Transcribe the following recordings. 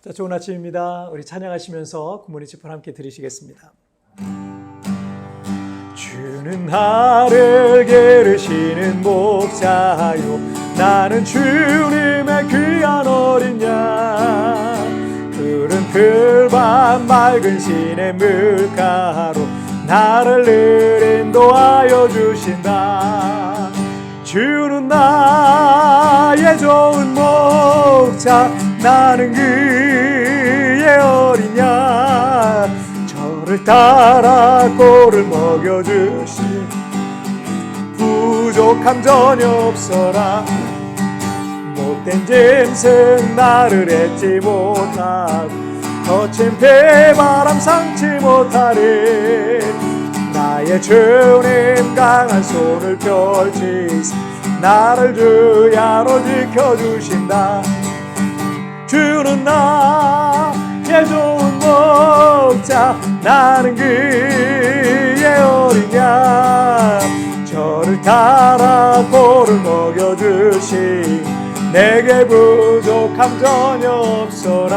자, 좋은 아침입니다. 우리 찬양하시면서 굿모닝 집을 함께 들으시겠습니다. 주는 나를 기르시는 목자요, 나는 주님의 귀한 어린 양. 푸른 풀밭 맑은 시내 물가로 나를 늘 인도하여 주신다. 주는 나의 좋은 목자, 나는 그의 어린 양. 저를 따라 꼴을 먹여주시, 부족함 전혀 없어라. 못된 짐승 나를 잊지 못하고, 거친 배바람 상치 못하리. 나의 주님 강한 손을 펼치시, 나를 주야로 지켜주신다. 주는 나의 좋은 목자, 나는 그의 어린 양. 저를 따라 꼴을 먹여주시, 내게 부족함 전혀 없어라.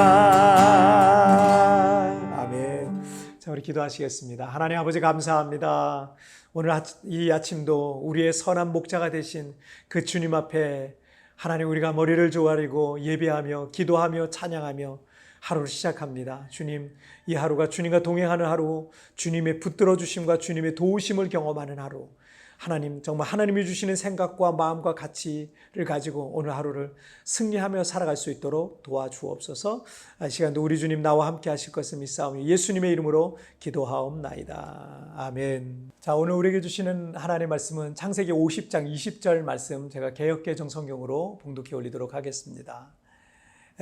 아멘. 자, 우리 기도하시겠습니다. 하나님 아버지, 감사합니다. 오늘 이 아침도 우리의 선한 목자가 되신 그 주님 앞에 하나님, 우리가 머리를 조아리고 예배하며 기도하며 찬양하며 하루를 시작합니다. 주님, 이 하루가 주님과 동행하는 하루, 주님의 붙들어 주심과 주님의 도우심을 경험하는 하루. 하나님, 정말 하나님이 주시는 생각과 마음과 가치를 가지고 오늘 하루를 승리하며 살아갈 수 있도록 도와주옵소서. 이 시간도 우리 주님 나와 함께 하실 것을 믿사오니 예수님의 이름으로 기도하옵나이다. 아멘. 자, 오늘 우리에게 주시는 하나님의 말씀은 창세기 50장 20절 말씀, 제가 개역개정 성경으로 봉독해 올리도록 하겠습니다.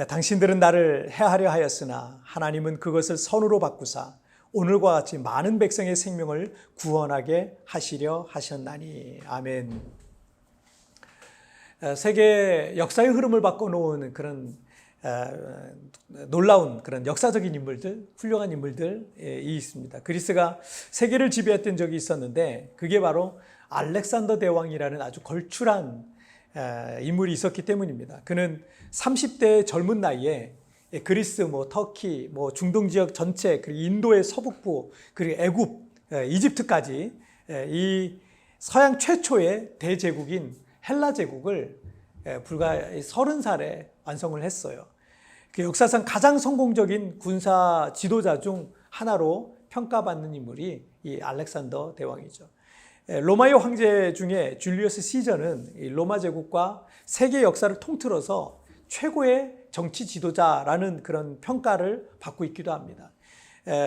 당신들은 나를 해하려 하였으나 하나님은 그것을 선으로 바꾸사 오늘과 같이 많은 백성의 생명을 구원하게 하시려 하셨나니. 아멘. 세계 역사의 흐름을 바꿔놓은 그런 놀라운 그런 역사적인 인물들, 훌륭한 인물들이 있습니다. 그리스가 세계를 지배했던 적이 있었는데 그게 바로 알렉산더 대왕이라는 아주 걸출한 인물이 있었기 때문입니다. 그는 30대의 젊은 나이에 그리스, 터키, 중동 지역 전체, 그리고 인도의 서북부, 그리고 애굽, 이집트까지 이 서양 최초의 대제국인 헬라 제국을 불과 30살에 완성을 했어요. 그 역사상 가장 성공적인 군사 지도자 중 하나로 평가받는 인물이 이 알렉산더 대왕이죠. 로마의 황제 중에 줄리어스 시저는 로마 제국과 세계 역사를 통틀어서 최고의 정치 지도자라는 그런 평가를 받고 있기도 합니다.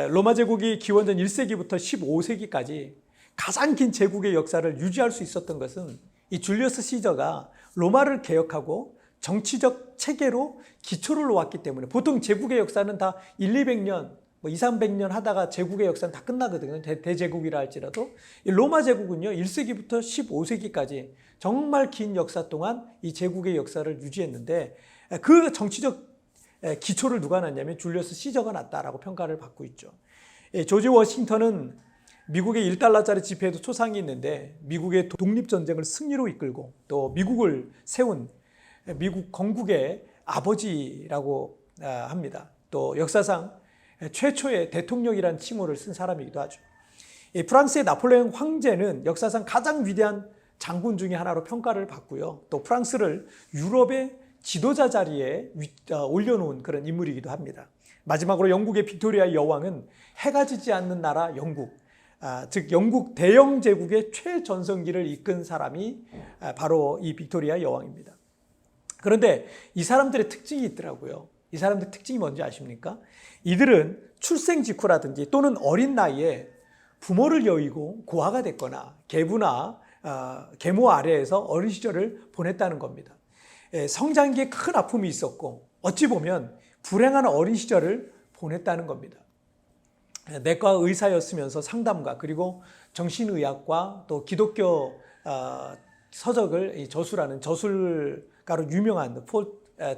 로마 제국이 기원전 1세기부터 15세기까지 가장 긴 제국의 역사를 유지할 수 있었던 것은 이 줄리어스 시저가 로마를 개혁하고 정치적 체계로 기초를 놓았기 때문에, 보통 제국의 역사는 다 200년, 200~300년 하다가 제국의 역사는 다 끝나거든요. 대제국이라 할지라도. 이 로마 제국은요, 1세기부터 15세기까지 정말 긴 역사 동안 이 제국의 역사를 유지했는데, 그 정치적 기초를 누가 놨냐면 줄리어스 시저가 놨다라고 평가를 받고 있죠. 조지 워싱턴은 미국의 1달러짜리 지폐에도 초상이 있는데 미국의 독립전쟁을 승리로 이끌고 또 미국을 세운 미국 건국의 아버지라고 합니다. 또 역사상 최초의 대통령이라는 칭호를 쓴 사람이기도 하죠. 프랑스의 나폴레옹 황제는 역사상 가장 위대한 장군 중에 하나로 평가를 받고요. 또 프랑스를 유럽의 지도자 자리에 올려놓은 그런 인물이기도 합니다. 마지막으로 영국의 빅토리아 여왕은 해가 지지 않는 나라 영국, 즉 영국 대영 제국의 최전성기를 이끈 사람이 바로 이 빅토리아 여왕입니다. 그런데 이 사람들의 특징이 있더라고요. 이 사람들 특징이 뭔지 아십니까? 이들은 출생 직후라든지 또는 어린 나이에 부모를 여의고 고아가 됐거나 계부나 계모 아래에서 어린 시절을 보냈다는 겁니다. 성장기에 큰 아픔이 있었고 어찌 보면 불행한 어린 시절을 보냈다는 겁니다. 내과 의사였으면서 상담가, 그리고 정신의학과, 또 기독교 서적을 저술하는 저술가로 유명한 폴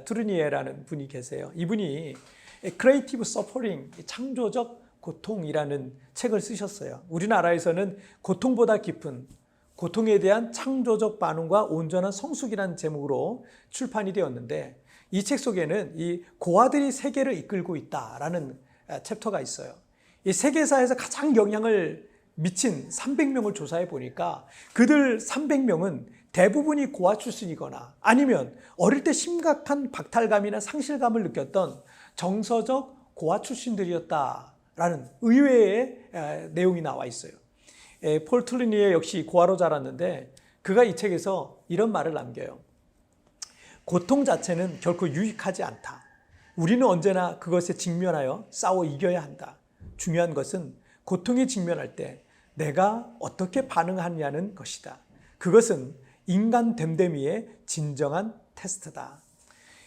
트루니에라는 분이 계세요. 이분이 Creative Suffering, 창조적 고통이라는 책을 쓰셨어요. 우리나라에서는 고통보다 깊은 고통에 대한 창조적 반응과 온전한 성숙이라는 제목으로 출판이 되었는데, 이 책 속에는 이 고아들이 세계를 이끌고 있다라는 챕터가 있어요. 이 세계사에서 가장 영향을 미친 300명을 조사해 보니까 그들 300명은 대부분이 고아 출신이거나 아니면 어릴 때 심각한 박탈감이나 상실감을 느꼈던 정서적 고아 출신들이었다라는 의외의 내용이 나와 있어요. 폴 트루니에 역시 고아로 자랐는데 그가 이 책에서 이런 말을 남겨요. 고통 자체는 결코 유익하지 않다. 우리는 언제나 그것에 직면하여 싸워 이겨야 한다. 중요한 것은 고통에 직면할 때 내가 어떻게 반응하느냐는 것이다. 그것은 인간 됨됨이의 진정한 테스트다.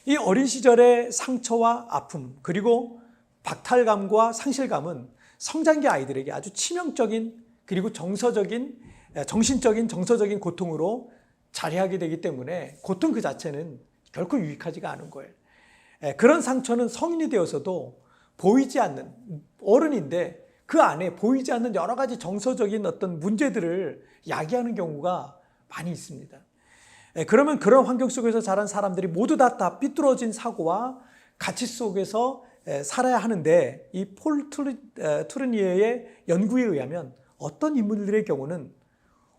이 어린 시절의 상처와 아픔 그리고 박탈감과 상실감은 성장기 아이들에게 아주 치명적인 그리고 정서적인 정신적인 정서적인 고통으로 자리하게 되기 때문에 고통 그 자체는 결코 유익하지가 않은 거예요. 그런 상처는 성인이 되어서도 보이지 않는 어른인데 그 안에 보이지 않는 여러 가지 정서적인 어떤 문제들을 야기하는 경우가 많이 있습니다. 그러면 그런 환경 속에서 자란 사람들이 모두 다 삐뚤어진 사고와 가치 속에서 살아야 하는데 이 폴 트루니에의 연구에 의하면 어떤 인물들의 경우는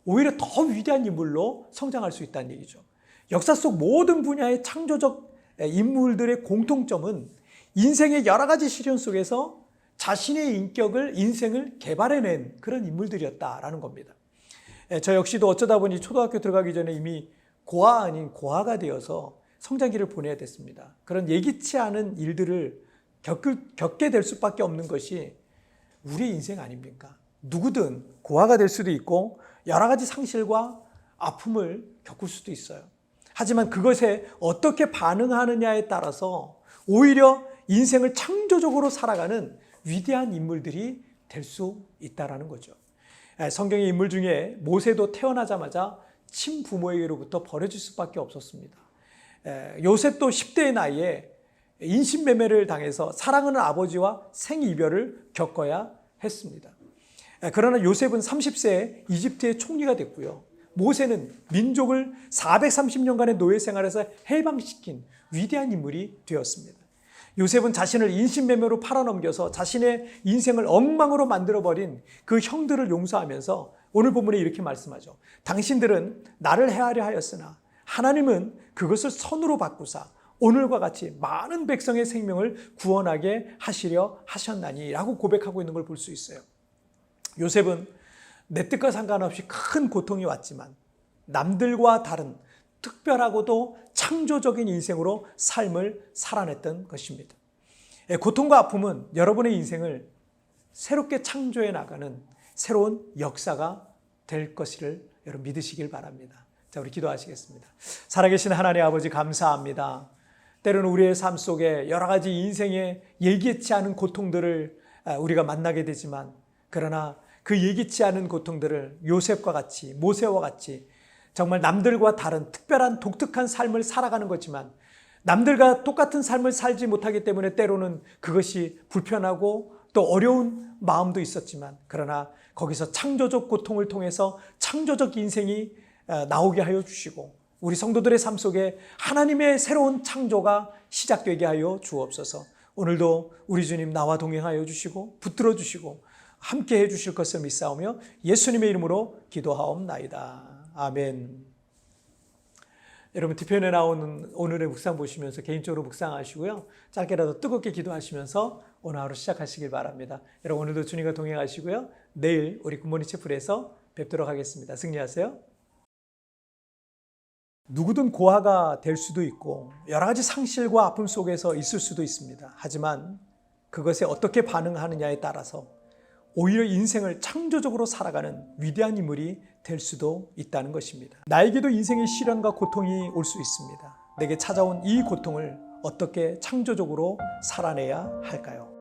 오히려 더 위대한 인물로 성장할 수 있다는 얘기죠. 역사 속 모든 분야의 창조적 인물들의 공통점은 인생의 여러 가지 시련 속에서 자신의 인생을 개발해낸 그런 인물들이었다라는 겁니다. 저 역시도 어쩌다 보니 초등학교 들어가기 전에 이미 고아 아닌 고아가 되어서 성장기를 보내야 됐습니다. 그런 예기치 않은 일들을 겪게 될 수밖에 없는 것이 우리 인생 아닙니까? 누구든 고아가 될 수도 있고 여러 가지 상실과 아픔을 겪을 수도 있어요. 하지만 그것에 어떻게 반응하느냐에 따라서 오히려 인생을 창조적으로 살아가는 위대한 인물들이 될 수 있다는 거죠. 성경의 인물 중에 모세도 태어나자마자 친부모에게로부터 버려질 수밖에 없었습니다. 요셉도 10대의 나이에 인신매매를 당해서 사랑하는 아버지와 생이별을 겪어야 했습니다. 그러나 요셉은 30세에 이집트의 총리가 됐고요. 모세는 민족을 430년간의 노예 생활에서 해방시킨 위대한 인물이 되었습니다. 요셉은 자신을 인신매매로 팔아넘겨서 자신의 인생을 엉망으로 만들어버린 그 형들을 용서하면서 오늘 본문에 이렇게 말씀하죠. 당신들은 나를 해하려 하였으나 하나님은 그것을 선으로 바꾸사 오늘과 같이 많은 백성의 생명을 구원하게 하시려 하셨나니 라고 고백하고 있는 걸 볼 수 있어요. 요셉은 내 뜻과 상관없이 큰 고통이 왔지만 남들과 다른 특별하고도 창조적인 인생으로 삶을 살아냈던 것입니다. 고통과 아픔은 여러분의 인생을 새롭게 창조해 나가는 새로운 역사가 될 것을 여러분 믿으시길 바랍니다. 자, 우리 기도하시겠습니다. 살아계신 하나님 아버지 감사합니다. 때로는 우리의 삶 속에 여러 가지 인생의 예기치 않은 고통들을 우리가 만나게 되지만 그러나 그 예기치 않은 고통들을 요셉과 같이 모세와 같이 정말 남들과 다른 특별한 독특한 삶을 살아가는 거지만 남들과 똑같은 삶을 살지 못하기 때문에 때로는 그것이 불편하고 또 어려운 마음도 있었지만 그러나 거기서 창조적 고통을 통해서 창조적 인생이 나오게 하여 주시고 우리 성도들의 삶 속에 하나님의 새로운 창조가 시작되게 하여 주옵소서. 오늘도 우리 주님 나와 동행하여 주시고 붙들어 주시고 함께 해 주실 것을 믿사오며 예수님의 이름으로 기도하옵나이다. 아멘. 여러분 뒤편에 나오는 오늘의 묵상 보시면서 개인적으로 묵상하시고요. 짧게라도 뜨겁게 기도하시면서 오늘 하루 시작하시길 바랍니다. 여러분 오늘도 주님과 동행하시고요. 내일 우리 굿모닝 채플에서 뵙도록 하겠습니다. 승리하세요. 누구든 고아가 될 수도 있고 여러 가지 상실과 아픔 속에서 있을 수도 있습니다. 하지만 그것에 어떻게 반응하느냐에 따라서 오히려 인생을 창조적으로 살아가는 위대한 인물이 될 수도 있다는 것입니다. 나에게도 인생의 시련과 고통이 올 수 있습니다. 내게 찾아온 이 고통을 어떻게 창조적으로 살아내야 할까요?